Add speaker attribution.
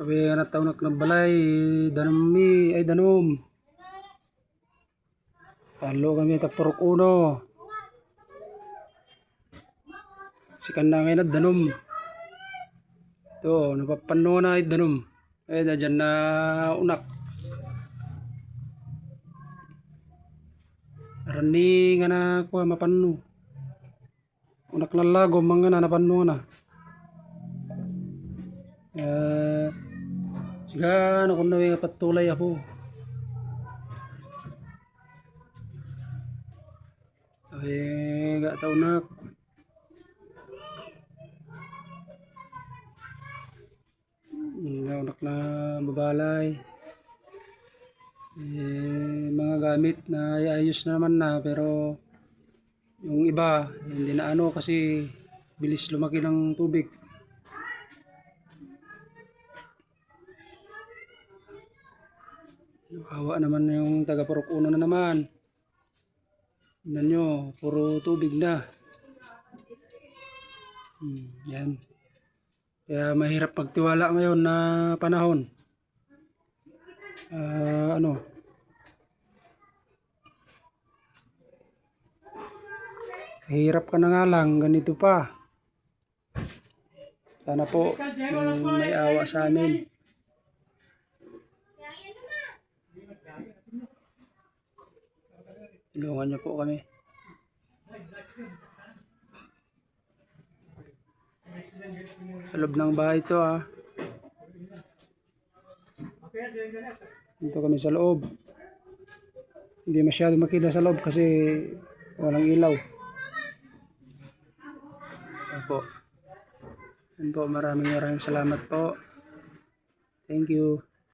Speaker 1: Sabi anak taunak ng balay, danumi, ay danom. Talo kami tapurok uno. Sikan na ngayon at danom. Ito, napapano na ay danom. Ay, dyan na unak. Rani nga na kuha mapano. Unak na lago, mga na napano na. Siga, ano kung nawing patulay ako. Ay, gataw na. Unak na babalay. Mga gamit na ayos na naman na, pero yung iba hindi na ano kasi bilis lumaki ng tubig. Hawa naman yung taga Purok Uno na naman. Tignan nyo, puro tubig na. Yan. Kaya mahirap pagtiwala ngayon na panahon. Hirap ka na nga lang, ganito pa. Sana po may awa sa amin. Tulungan niyo po kami. Sa loob ng bahay ito Dito kami sa loob. Hindi masyado makita sa loob kasi walang ilaw. Yan po. Maraming salamat po. Thank you.